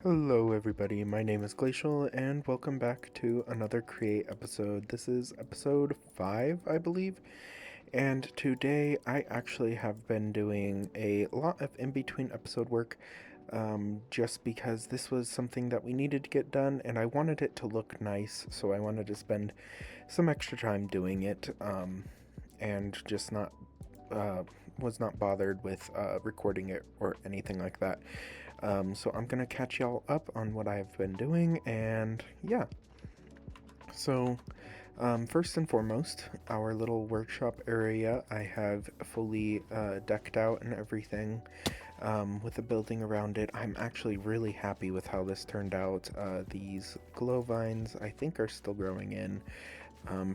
Hello, everybody. My name is Glacial, and welcome back to another Create episode. This is episode 5, I believe. And today I actually have been doing a lot of in between episode work just because this was something that we needed to get done, and I wanted it to look nice, so I wanted to spend some extra time doing it and just not. Was not bothered with recording it or anything like that. So I'm gonna catch y'all up on what I've been doing, and yeah. So, first and foremost, our little workshop area I have fully decked out and everything with the building around it. I'm actually really happy with how this turned out. These glow vines, I think, are still growing in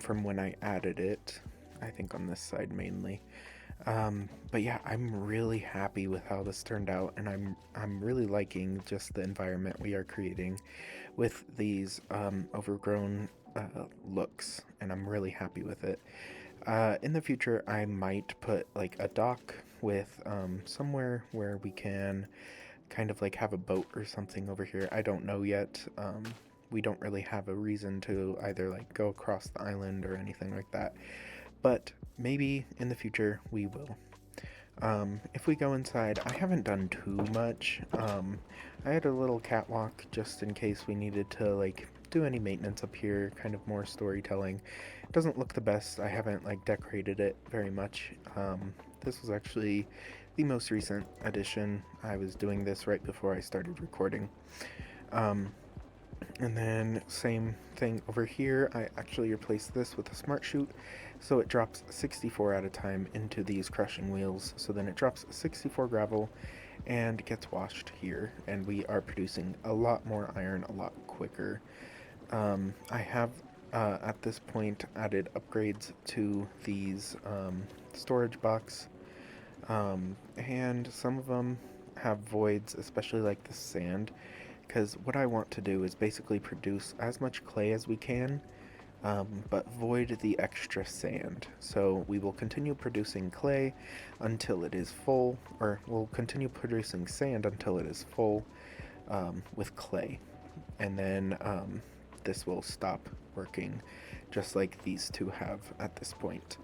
from when I added it. I think on this side mainly. But yeah, I'm really happy with how this turned out, and I'm really liking just the environment we are creating with these overgrown looks, and I'm really happy with it. In the future, I might put like a dock with somewhere where we can kind of like have a boat or something over here. I don't know yet. We don't really have a reason to either like go across the island or anything like that, but maybe in the future we will. If we go inside, I haven't done too much. I had a little catwalk just in case we needed to like do any maintenance up here, kind of more storytelling. It doesn't look the best. I haven't like decorated it very much. This was actually the most recent addition. I was doing this right before I started recording. Um, and then same thing over here, I actually replaced this with a smart chute, so it drops 64 at a time into these crushing wheels. So then it drops 64 gravel and gets washed here, and we are producing a lot more iron a lot quicker. I have at this point added upgrades to these storage box, and some of them have voids, especially like the sand, because what I want to do is basically produce as much clay as we can, but void the extra sand. So we will continue producing clay until it is full, or we'll continue producing sand until it is full with clay. And then this will stop working, just like these two have at this point.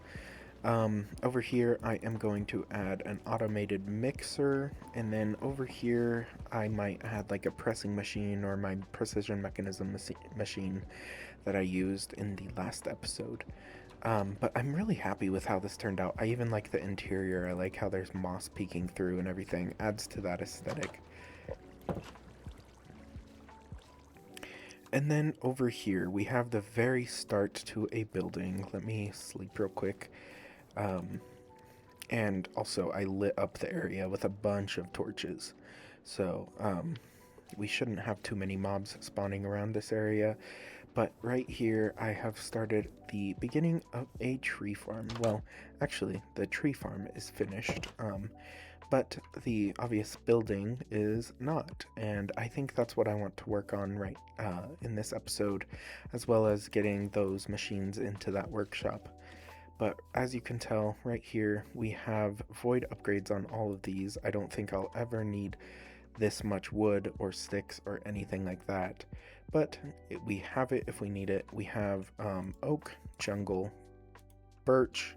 Over here, I am going to add an automated mixer, and then over here, I might add like a pressing machine or my precision mechanism machine that I used in the last episode. But I'm really happy with how this turned out. I even like the interior. I like how there's moss peeking through and everything. Adds to that aesthetic. And then over here, we have the very start to a building. Let me sleep real quick. Um, and also I lit up the area with a bunch of torches. So we shouldn't have too many mobs spawning around this area. But right here, I have started the beginning of a tree farm. Well, actually, the tree farm is finished, but the obvious building is not. And I think that's what I want to work on right in this episode, as well as getting those machines into that workshop. But as you can tell, right here, we have void upgrades on all of these. I don't think I'll ever need this much wood or sticks or anything like that. But we have it if we need it. We have oak, jungle, birch,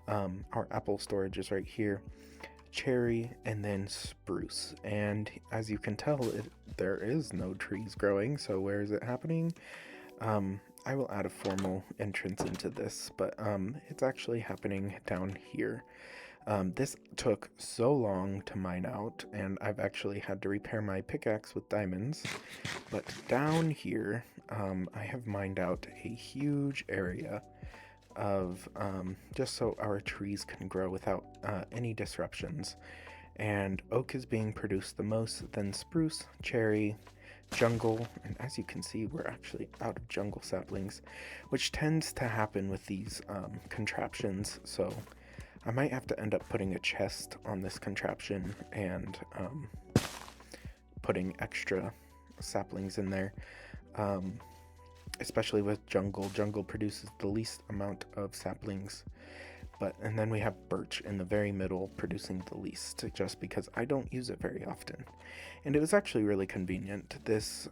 our apple storage is right here, cherry, and then spruce. And as you can tell, there is no trees growing, so where is it happening? I will add a formal entrance into this, but it's actually happening down here. This took so long to mine out, and I've actually had to repair my pickaxe with diamonds. But down here, I have mined out a huge area of just so our trees can grow without any disruptions. And oak is being produced the most, then spruce, cherry, jungle, and as you can see, we're actually out of jungle saplings, which tends to happen with these contraptions. So I might have to end up putting a chest on this contraption and putting extra saplings in there, especially with jungle. Jungle produces the least amount of saplings, And then we have birch in the very middle producing the least, just because I don't use it very often. And it was actually really convenient. This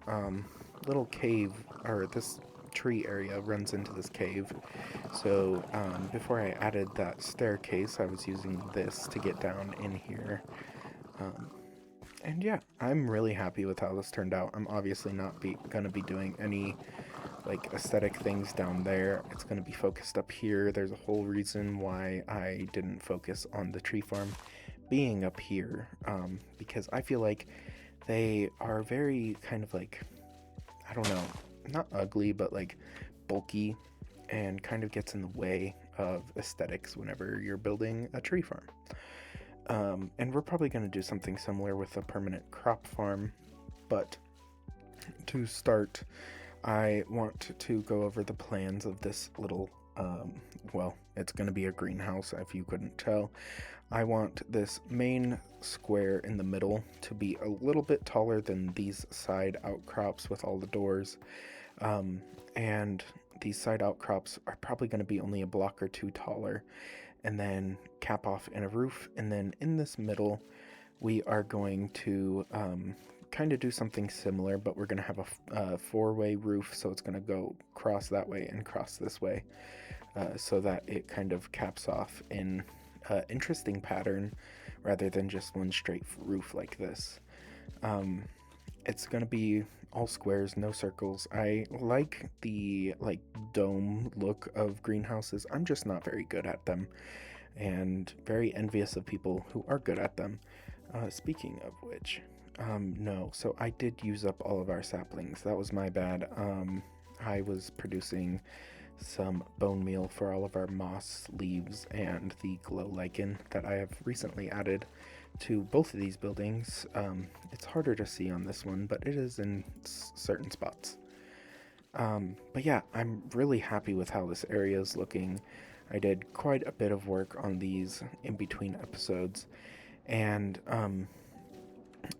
little cave, or this tree area runs into this cave. So before I added that staircase, I was using this to get down in here. And yeah, I'm really happy with how this turned out. I'm obviously not gonna be doing any like aesthetic things down there. It's going to be focused up here. There's a whole reason why I didn't focus on the tree farm being up here, because I feel like they are very kind of like, I don't know, not ugly, but like bulky, and kind of gets in the way of aesthetics whenever you're building a tree farm. And we're probably going to do something similar with a permanent crop farm, but to start, I want to go over the plans of this little, well, it's going to be a greenhouse if you couldn't tell. I want this main square in the middle to be a little bit taller than these side outcrops with all the doors. And these side outcrops are probably going to be only a block or two taller, and then cap off in a roof. And then in this middle, we are going to kind of do something similar, but we're going to have a four-way roof, so it's going to go cross that way and cross this way, so that it kind of caps off in an interesting pattern rather than just one straight roof like this. It's going to be all squares, no circles. I like the dome look of greenhouses. I'm just not very good at them, and very envious of people who are good at them. Speaking of which, no, so I did use up all of our saplings. That was my bad. I was producing some bone meal for all of our moss leaves and the glow lichen that I have recently added to both of these buildings. It's harder to see on this one, but it is in certain spots. But yeah, I'm really happy with how this area is looking. I did quite a bit of work on these in between episodes, and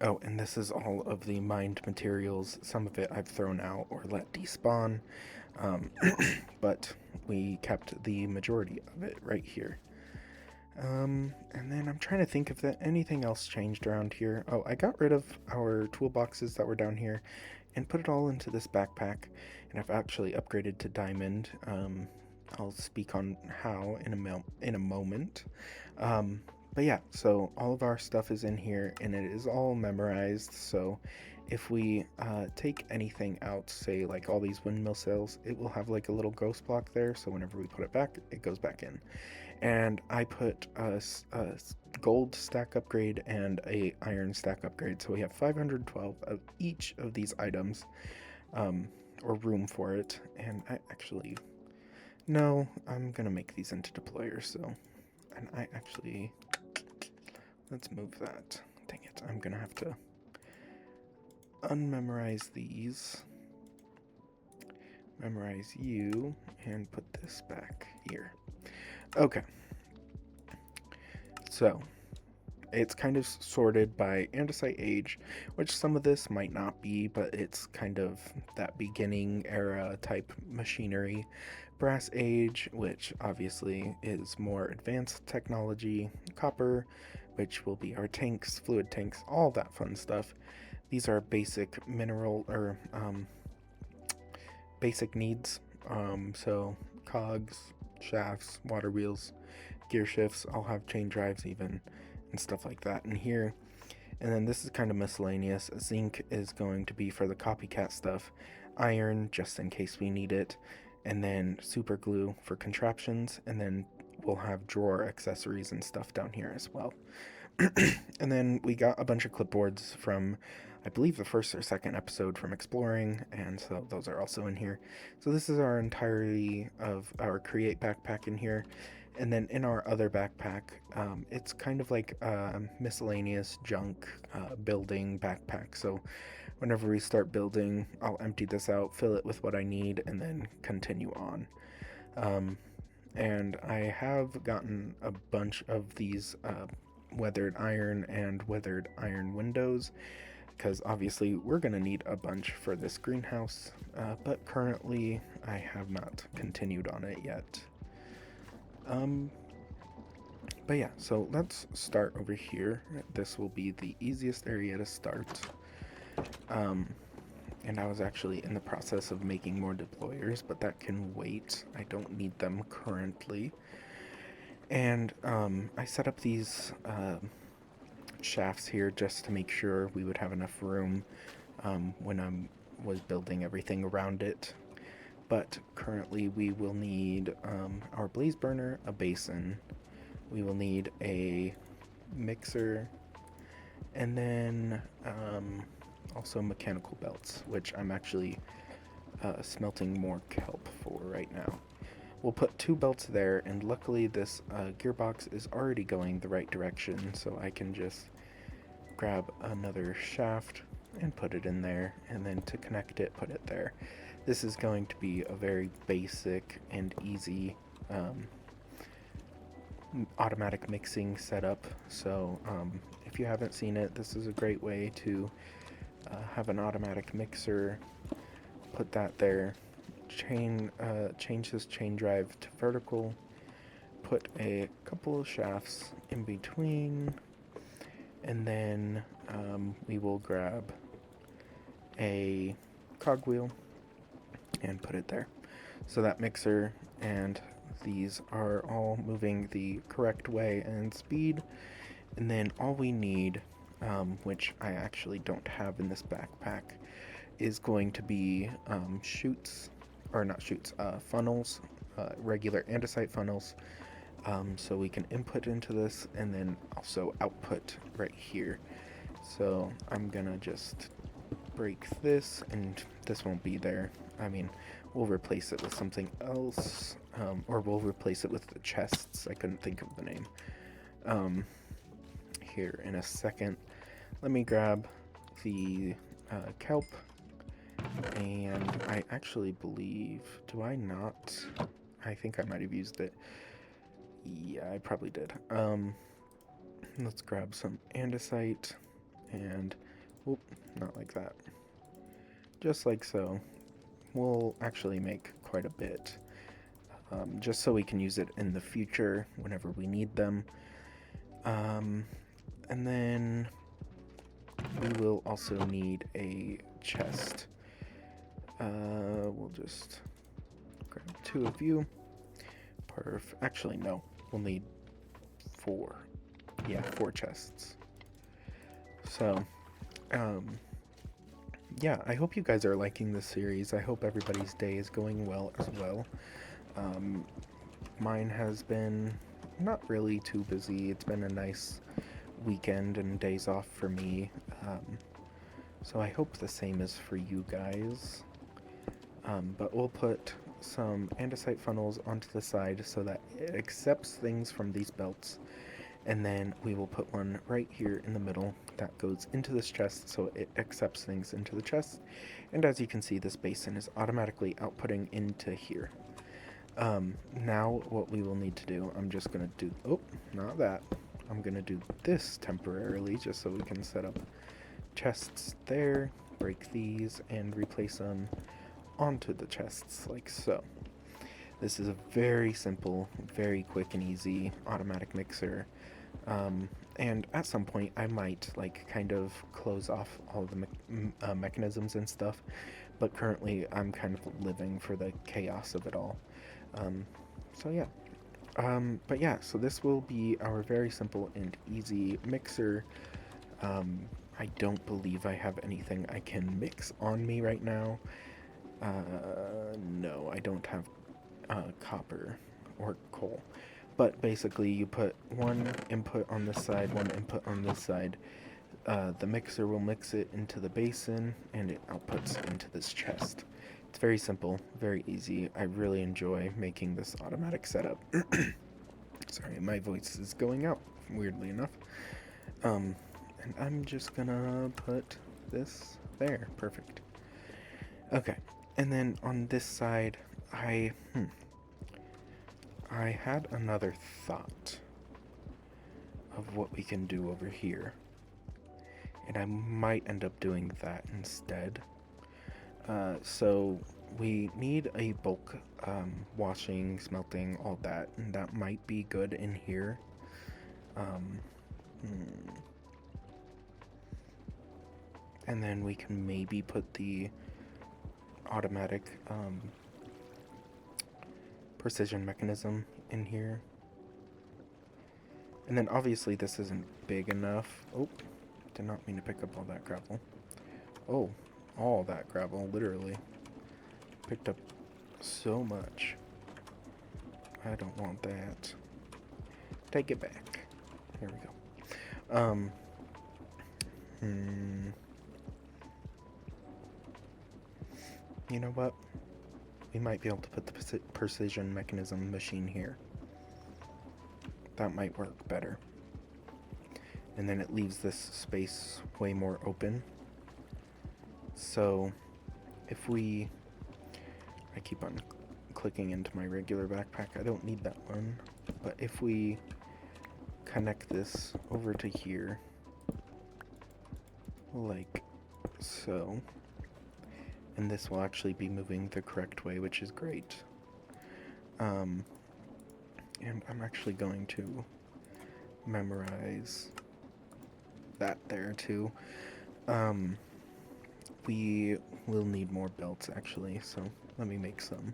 oh, and this is all of the mined materials. Some of it I've thrown out or let despawn, but we kept the majority of it right here. And then I'm trying to think if anything else changed around here. Oh, I got rid of our toolboxes that were down here and put it all into this backpack, and I've actually upgraded to diamond. I'll speak on how in a moment. But yeah, so all of our stuff is in here, and it is all memorized. So if we take anything out, say like all these windmill sails, it will have like a little ghost block there, so whenever we put it back, it goes back in. And I put a gold stack upgrade and a iron stack upgrade, so we have 512 of each of these items, or room for it. And I actually, no, I'm gonna make these into deployers. So, and I actually, let's move that. Dang it, I'm gonna have to unmemorize these, memorize you, and put this back here. Okay, so it's kind of sorted by andesite age, which some of this might not be, but it's kind of that beginning era type machinery. Brass age, which obviously is more advanced technology. Copper, which will be our tanks, fluid tanks, all that fun stuff. These are basic mineral or basic needs. So cogs, shafts, water wheels, gear shifts. I'll have chain drives even, and stuff like that in here. And then this is kind of miscellaneous. Zinc is going to be for the copycat stuff. Iron, just in case we need it. And then super glue for contraptions. And then we'll have drawer accessories and stuff down here as well. And then we got a bunch of clipboards from, I believe, the first or second episode from exploring, and so those are also in here. So this is our entirety of our create backpack in here. And then in our other backpack, it's kind of like a miscellaneous junk building backpack. So whenever we start building, I'll empty this out, fill it with what I need, and then continue on. And I have gotten a bunch of these weathered iron and weathered iron windows, because obviously we're going to need a bunch for this greenhouse, but currently I have not continued on it yet. But yeah, so let's start over here. This will be the easiest area to start. Um, and I was actually in the process of making more deployers, but that can wait. I don't need them currently. And I set up these shafts here just to make sure we would have enough room when I was building everything around it. But currently we will need our blaze burner, a basin. We will need a mixer, and then also mechanical belts, which I'm actually smelting more kelp for right now. We'll put 2 belts there, and luckily this gearbox is already going the right direction, so I can just grab another shaft and put it in there, and then to connect it, put it there. This is going to be a very basic and easy automatic mixing setup, so if you haven't seen it, this is a great way to have an automatic mixer. Put that there, change this chain drive to vertical, put a couple of shafts in between, and then we will grab a cogwheel and put it there. So that mixer and these are all moving the correct way and speed. And then all we need, which I actually don't have in this backpack, is going to be chutes, or not chutes, funnels, regular andesite funnels. So we can input into this and then also output right here. So I'm gonna just break this, and this won't be there. I mean, we'll replace it with something else, or we'll replace it with the chests. I couldn't think of the name. Here in a second. Let me grab the kelp, and I actually believe, do I not? I think I might have used it. Yeah, I probably did. Let's grab some andesite, and, whoop, not like that. Just like so. We'll actually make quite a bit, just so we can use it in the future whenever we need them. And then we will also need a chest. We'll just grab 2 of you. Actually, no. We'll need 4. Yeah, 4 chests. So, yeah, I hope you guys are liking this series. I hope everybody's day is going well as well. Mine has been not really too busy. It's been a nice weekend and days off for me. So I hope the same is for you guys. But we'll put some andesite funnels onto the side so that it accepts things from these belts. And then we will put one right here in the middle that goes into this chest so it accepts things into the chest. And as you can see, this basin is automatically outputting into here. Now what we will need to do, I'm just going to do, oh, not that. I'm going to do this temporarily just so we can set up chests there, break these, and replace them onto the chests like so. This is a very simple, very quick and easy automatic mixer. And at some point I might like kind of close off all the mechanisms and stuff, but currently I'm kind of living for the chaos of it all. So yeah. But yeah, so this will be our very simple and easy mixer. I don't believe I have anything I can mix on me right now. No, I don't have copper or coal. But basically you put one input on this side, one input on this side. The mixer will mix it into the basin and it outputs into this chest. It's very simple, very easy. I really enjoy making this automatic setup. Sorry, my voice is going out, weirdly enough. And I'm just gonna put this there. Perfect. Okay, and then on this side, I had another thought of what we can do over here. And I might end up doing that instead. So we need a bulk washing, smelting, all that, and that might be good in here. Um, hmm. And then we can maybe put the automatic precision mechanism in here. And then obviously this isn't big enough. Oh, did not mean to pick up all that gravel. Oh, all that gravel, literally. Picked up so much. I don't want that. Take it back. Here we go. You know what? We might be able to put the precision mechanism machine here. That might work better. And then it leaves this space way more open. So, if we... I keep on clicking into my regular backpack. I don't need that one. But if we connect this over to here, like so, and this will actually be moving the correct way, which is great. And I'm actually going to memorize that there too. We will need more belts actually, so let me make some.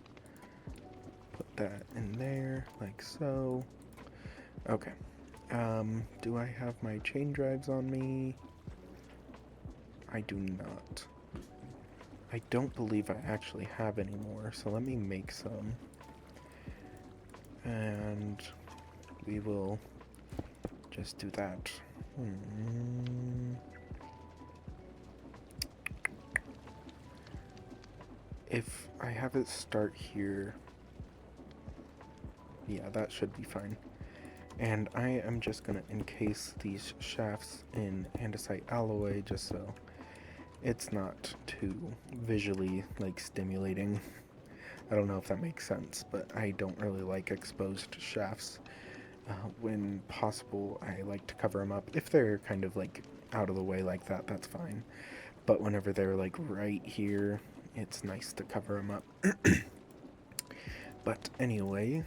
Put that in there, like so. Okay. Do I have my chain drives on me? I do not. I don't believe I actually have any more, so let me make some. And we will just do that. If I have it start here, yeah, that should be fine. And I am just gonna encase these shafts in andesite alloy just so it's not too visually like stimulating. I don't know if that makes sense, but I don't really like exposed shafts. When possible, I like to cover them up. If they're kind of like out of the way like that, that's fine. But whenever they're like right here, it's nice to cover them up. But anyway,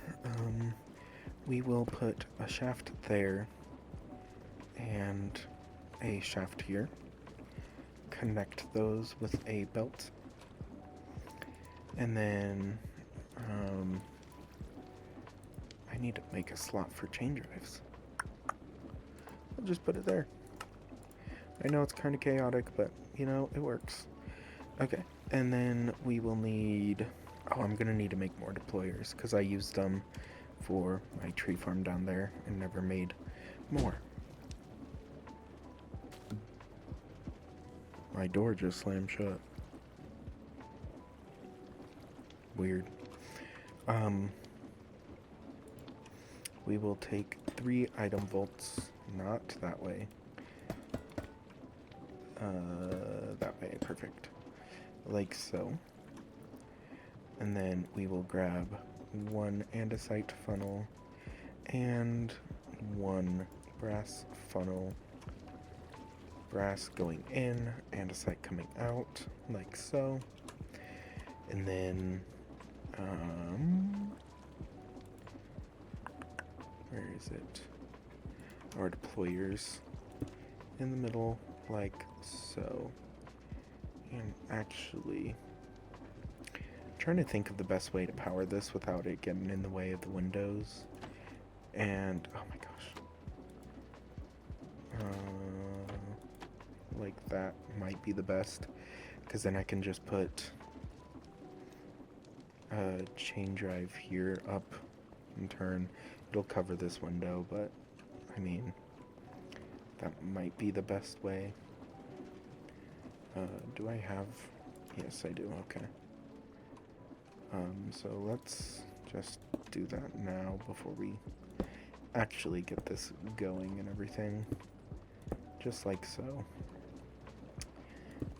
we will put a shaft there and a shaft here. Connect those with a belt. And then I need to make a slot for chain drives. I'll just put it there. I know it's kind of chaotic, but you know, it works. Okay, and then we will need... Oh, I'm gonna need to make more deployers because I used them for my tree farm down there and never made more. My door just slammed shut. Weird. We will take 3 item bolts, not that way. That way, perfect. Like so. And then we will grab 1 andesite funnel and 1 brass funnel. Brass going in, andesite coming out, like so. And then, where is it? Our deployers in the middle, like so. And actually, I'm trying to think of the best way to power this without it getting in the way of the windows. And, oh my gosh. Like that might be the best, because then I can just put a chain drive here up and turn. It'll cover this window, but I mean, that might be the best way. Do I have... Yes, I do. Okay. So let's just do that now before we actually get this going and everything. Just like so.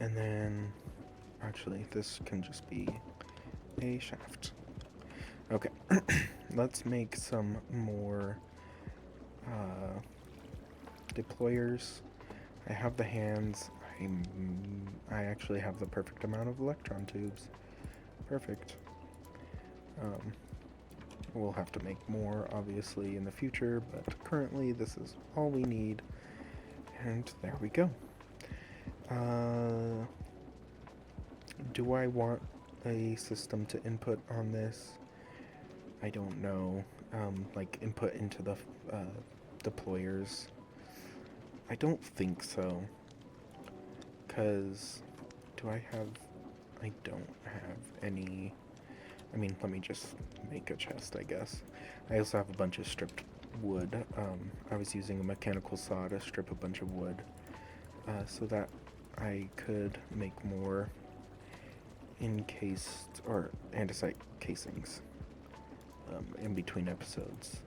And then, actually, this can just be a shaft. Okay, let's make some more deployers. I have the hands. I actually have the perfect amount of electron tubes. Perfect. We'll have to make more, obviously, in the future, but currently this is all we need. And there we go. Do I want a system to input on this? I don't know. Like input into the deployers. I don't think so. Because I don't have any. I mean, let me just make a chest, I guess. I also have a bunch of stripped wood. I was using a mechanical saw to strip a bunch of wood so that I could make more encased or andesite casings in between episodes.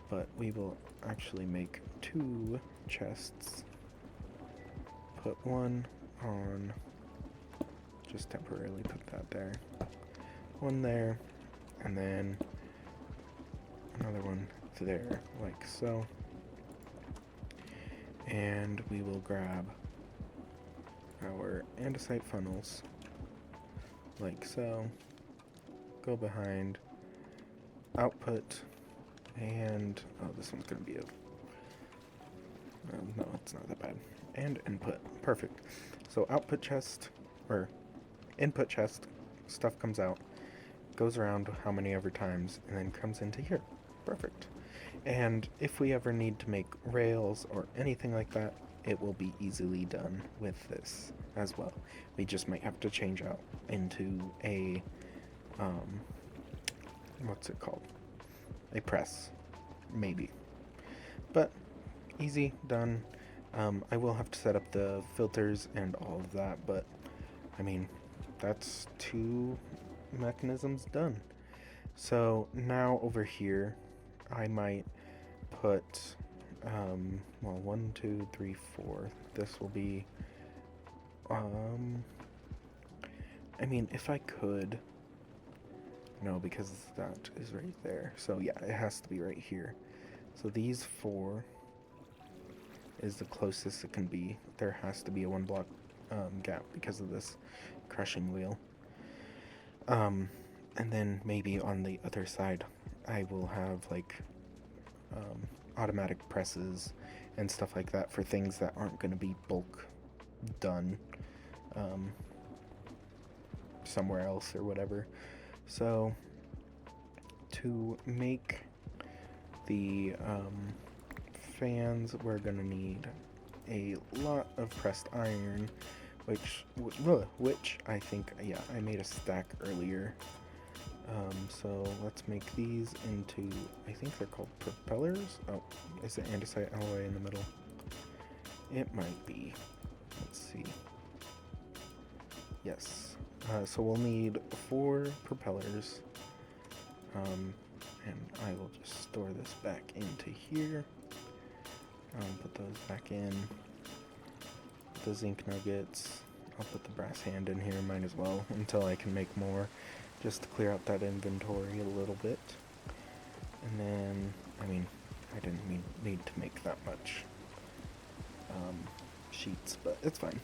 But we will actually make 2 chests. Put one on, just temporarily put that there. One there, and then another one there, like so. And we will grab our andesite funnels, like so. Go behind, output, and oh, this one's gonna be a no, it's not that bad. And input, perfect. So output chest, or input chest, stuff comes out, goes around how many ever times, and then comes into here. Perfect. And if we ever need to make rails or anything like that, it will be easily done with this as well. We just might have to change out into a, what's it called? A press, maybe. But easy, done. I will have to set up the filters and all of that, but I mean, that's 2 mechanisms done. So now over here, I might put, well, 1, 2, 3, 4. This will be, I mean, if I could, no, because that is right there. So yeah, it has to be right here. So these 4 is the closest it can be. There has to be a 1 block gap because of this crushing wheel. And then maybe on the other side, I will have like automatic presses and stuff like that for things that aren't going to be bulk done somewhere else or whatever. So to make the fans, we're gonna need a lot of pressed iron, which I think, yeah, I made a stack earlier. So let's make these into, I think they're called propellers. Oh, is it andesite alloy in the middle? It might be. Let's see. Yes. So we'll need 4 propellers. And I will just store this back into here. Put those back in. The zinc nuggets. I'll put the brass hand in here, might as well, until I can make more, just to clear out that inventory a little bit. And then, I mean, I didn't need to make that much sheets, but it's fine.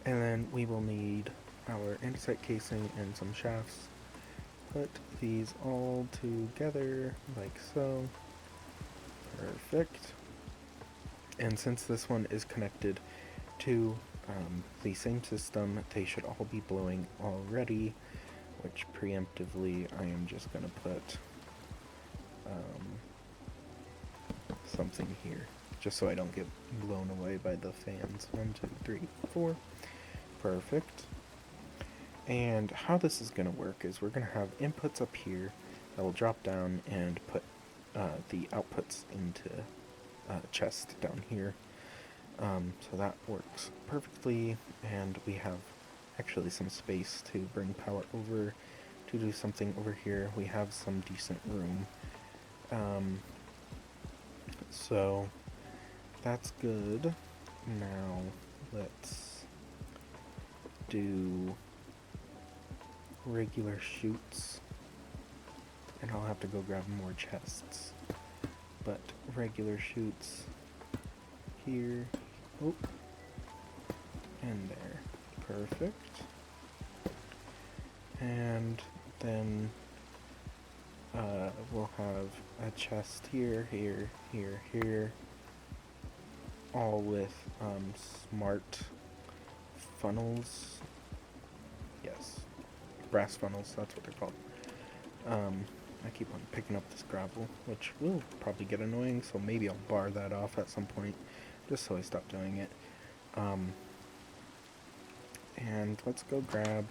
And then we will need our andesite casing and some shafts. Put these all together like so. Perfect. And since this one is connected to the same system, they should all be blowing already, which preemptively I am just going to put something here, just so I don't get blown away by the fans. 1, 2, 3, 4. Perfect. And how this is going to work is we're going to have inputs up here that will drop down and put the outputs into a chest down here. So that works perfectly, and we have actually some space to bring power over to do something over here. We have some decent room. So that's good. Now let's do regular chutes, and I'll have to go grab more chests, but regular chutes here, oh, and there, perfect. And then we'll have a chest here, here, here, here, all with smart funnels. Yes, brass funnels, that's what they're called. I keep on picking up this gravel, which will probably get annoying, so maybe I'll bar that off at some point, just so I stop doing it. And let's go grab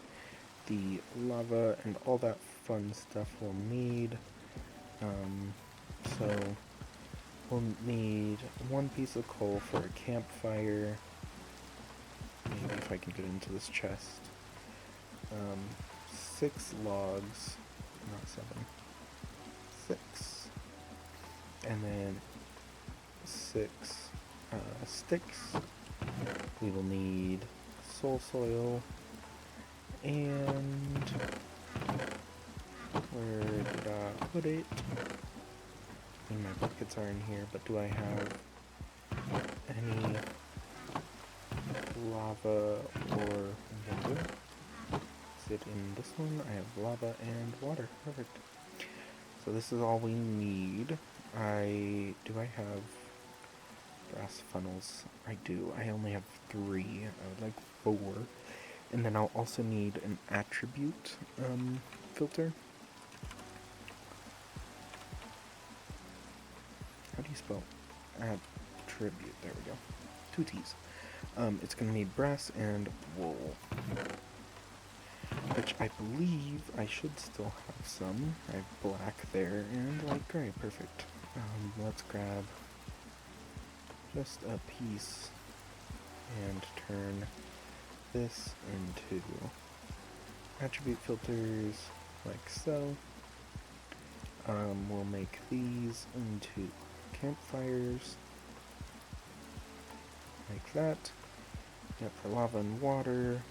the lava and all that fun stuff we'll need. So we'll need 1 piece of coal for a campfire. Maybe if I can get into this chest. 6 logs, not 7. 6. And then 6 sticks. We will need soul soil. And where did I put it? I mean, my buckets are in here, but do I have any lava or water? Is it in this one? I have lava and water. Perfect. So this is all we need. Do I have brass funnels? I do. I only have 3. I would like 4. And then I'll also need an attribute filter. How do you spell attribute? There we go. 2 T's. It's going to need brass and wool, which I believe I should still have some. I have black there and light gray. Perfect. Let's grab just a piece and turn this into attribute filters like so. We'll make these into campfires like that. Yep, for lava and water.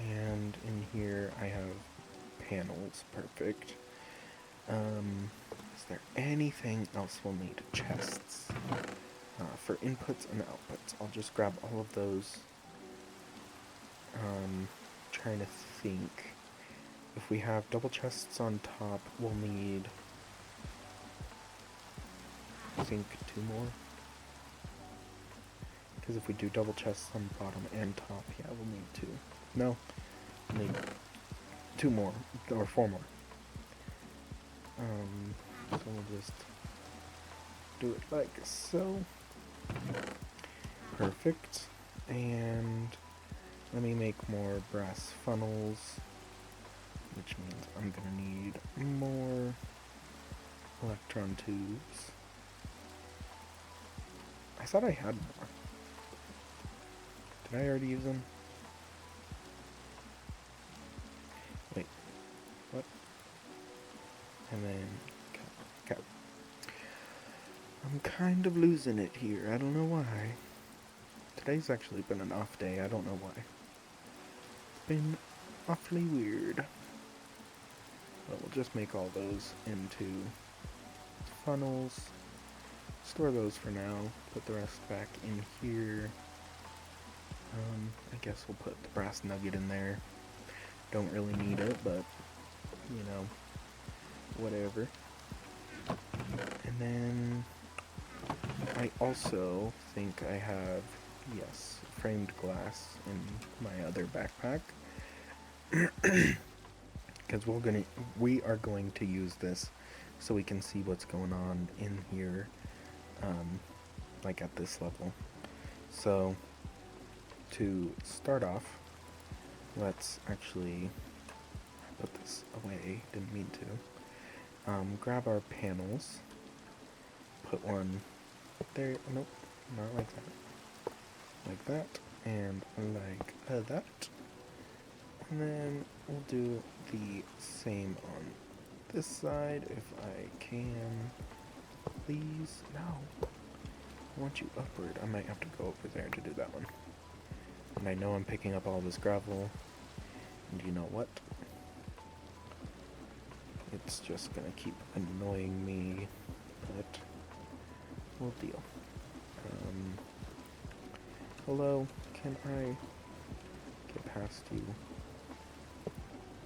And in here I have panels. Perfect. Is there anything else we'll need? Chests. For inputs and outputs. I'll just grab all of those. Trying to think. If we have double chests on top, we'll need, I think, 2 more. Because if we do double chests on bottom and top, yeah, we'll need 2. No, we'll need 2 more, or 4 more. So we'll just do it like so. Perfect. And let me make more brass funnels, which means I'm gonna need more electron tubes. I thought I had more. Did I already use them? Wait, what? And then cut. I'm kind of losing it here. I don't know why. Today's actually been an off day. I don't know why. It's been awfully weird. But we'll just make all those into funnels. Store those for now. Put the rest back in here. I guess we'll put the brass nugget in there. Don't really need it, but, you know, whatever. And then I also think I have, yes, framed glass in my other backpack. Because we are going to use this so we can see what's going on in here, like at this level. So to start off, let's actually put this away, didn't mean to. Grab our panels, put one there, nope, not like that, and like that. And then we'll do the same on this side if I can. Please, no. I want you upward. I might have to go over there to do that one. And I know I'm picking up all this gravel. And you know what? It's just gonna keep annoying me. But we'll deal. Hello? Can I get past you?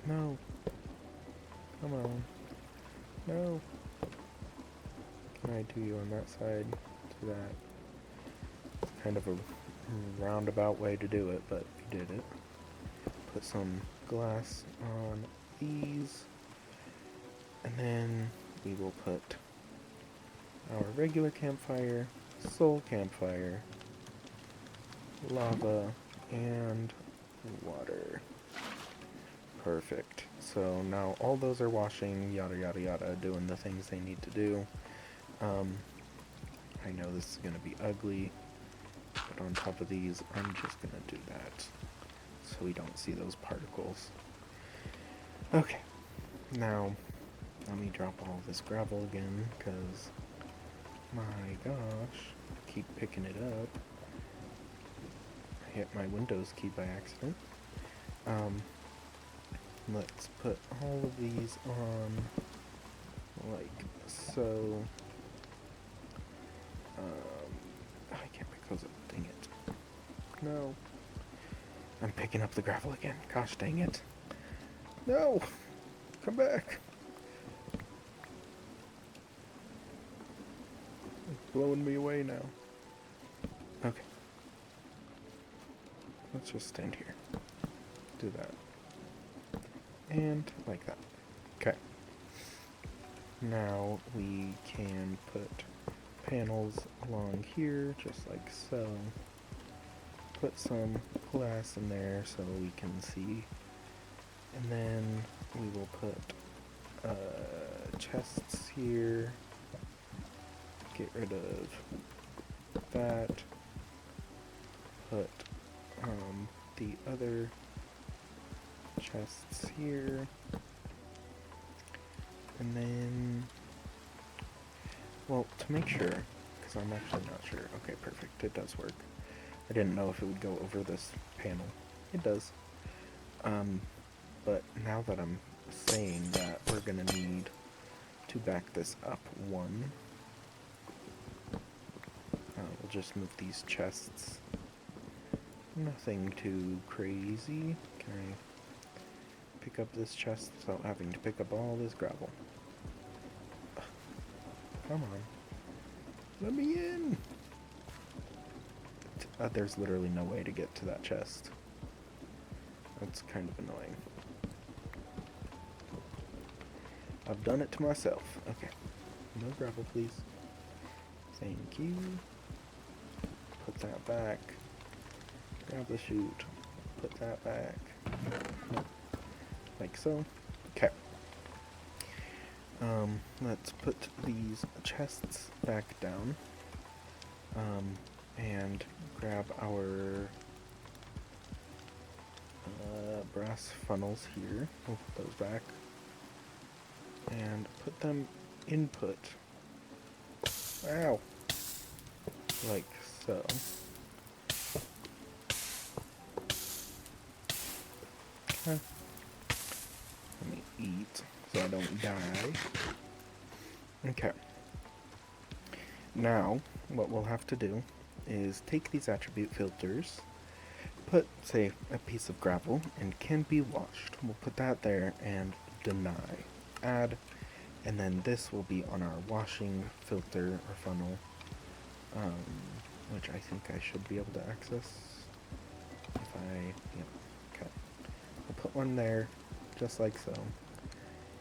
No. Come on. No. Can I do you on that side? Do that. It's kind of a roundabout way to do it, but we did it. Put some glass on these. And then we will put our regular campfire, soul campfire, lava, and water. Perfect. So now all those are washing, yada yada yada, doing the things they need to do. I know this is going to be ugly, but on top of these, I'm just going to do that so we don't see those particles. Okay, now let me drop all this gravel again, because my gosh, I keep picking it up. I hit my Windows key by accident. Let's put all of these on like so. I can't pick those up, dang it. No. I'm picking up the gravel again. Gosh dang it. No! Come back! It's blowing me away now. Okay. Let's just stand here. Do that. And like that. Okay. Now we can put panels along here, just like so. Put some glass in there so we can see. And then we will put chests here. Get rid of that. Put the other chests here. And then, well, to make sure, because I'm actually not sure. Okay, perfect. It does work. I didn't know if it would go over this panel. It does. But now that I'm saying that, we're gonna need to back this up one. We'll just move these chests. Nothing too crazy. Can I pick up this chest without having to pick up all this gravel? Come on. Let me in! There's literally no way to get to that chest. That's kind of annoying. I've done it to myself. Okay. No gravel, please. Thank you. Put that back. Grab the chute. Put that back. Like so. Okay. Let's put these chests back down. And grab our brass funnels here. We'll put those back. And put them input. Ow! Like so. Okay. Let me eat so I don't die. Okay. Now, what we'll have to do is take these attribute filters, put, say, a piece of gravel, and can be washed. We'll put that there and deny. Add, and then this will be on our washing filter or funnel, which I think I should be able to access. If yeah, okay. We'll put one there, just like so,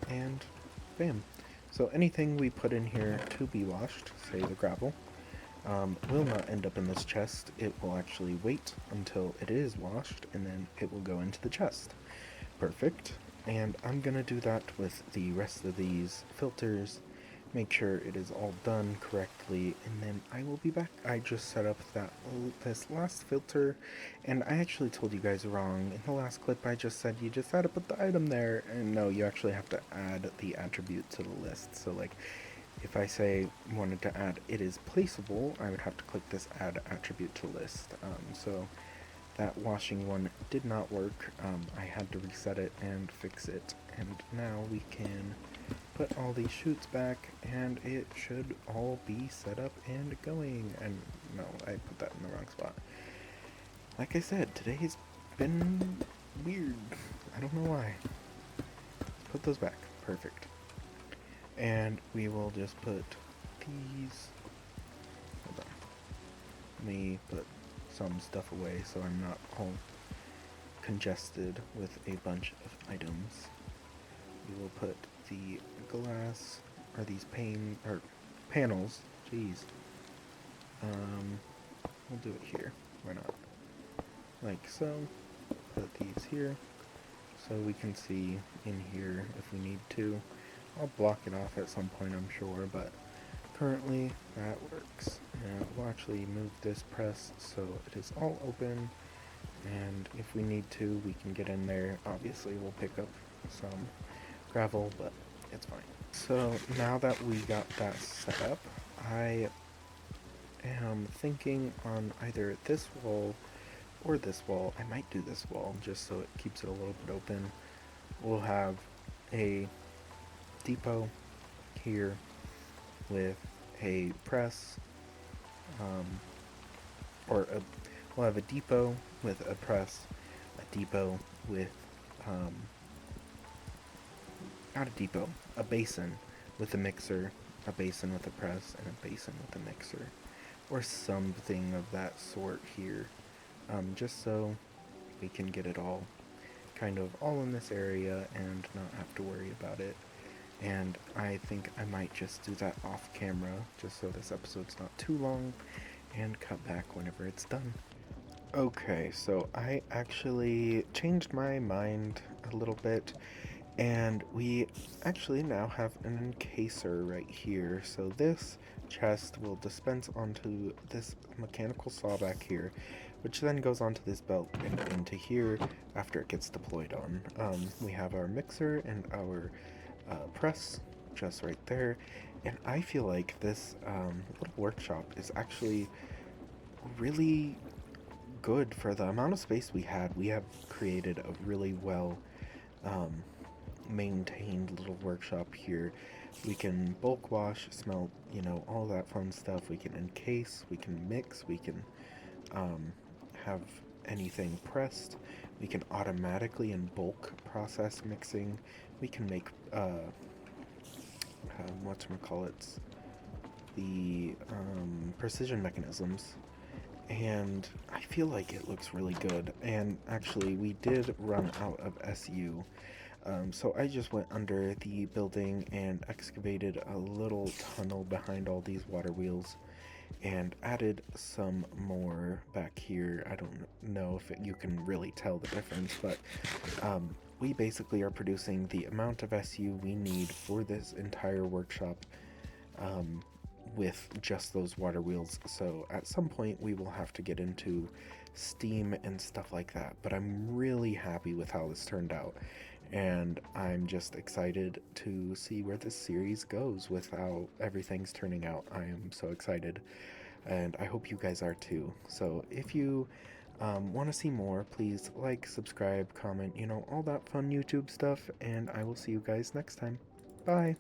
and bam. So anything we put in here to be washed, say the gravel, will not end up in this chest. It will actually wait until it is washed, and then it will go into the chest. Perfect. And I'm gonna do that with the rest of these filters, make sure it is all done correctly, and then I will be back. I just set up this last filter, and I actually told you guys wrong. In the last clip I just said you just had to put the item there, and no, you actually have to add the attribute to the list. So like, if I say wanted to add it is placeable, I would have to click this add attribute to list. So that washing one did not work. I had to reset it and fix it, and now we can put all these chutes back, and it should all be set up and going. And no, I put that in the wrong spot. Like I said, today's been weird. I don't know why. Put those back. Perfect. And we will just put these. Hold on. Let me put some stuff away so I'm not all congested with a bunch of items. We will put the glass, or these panels. Jeez. We'll do it here. Why not? Like so. Put these here so we can see in here if we need to. I'll block it off at some point, I'm sure, but currently that works. And we'll actually move this press so it is all open, and if we need to, we can get in there. Obviously, we'll pick up some gravel, but it's fine. So now that we got that set up, I am thinking on either this wall or this wall. I might do this wall just so it keeps it a little bit open. We'll have a depot here with a press, we'll have a depot with a press, a depot with, not a depot, a basin with a mixer, a basin with a press, and a basin with a mixer, or something of that sort here, just so we can get it all kind of all in this area and not have to worry about it. And I think I might just do that off camera, just so this episode's not too long, and cut back whenever it's done. Okay, so I actually changed my mind a little bit, and we actually now have an encaser right here. So this chest will dispense onto this mechanical saw back here, which then goes onto this belt and into here after it gets deployed on. We have our mixer and our press just right there, and I feel like this little workshop is actually really good for the amount of space we had. We have created a really well um, maintained little workshop here. We can bulk wash, smelt, all that fun stuff. We can encase, we can mix, we can have anything pressed. We can automatically in bulk process mixing. We can make whatchamacallits, the precision mechanisms, and I feel like it looks really good. And actually, we did run out of SU, so I just went under the building and excavated a little tunnel behind all these water wheels and added some more back here. I don't know if you can really tell the difference, but we basically are producing the amount of SU we need for this entire workshop with just those water wheels. So at some point we will have to get into steam and stuff like that, but I'm really happy with how this turned out, and I'm just excited to see where this series goes with how everything's turning out. I am so excited, and I hope you guys are too. So if you want to see more, please like, subscribe, comment, all that fun YouTube stuff, and I will see you guys next time. Bye!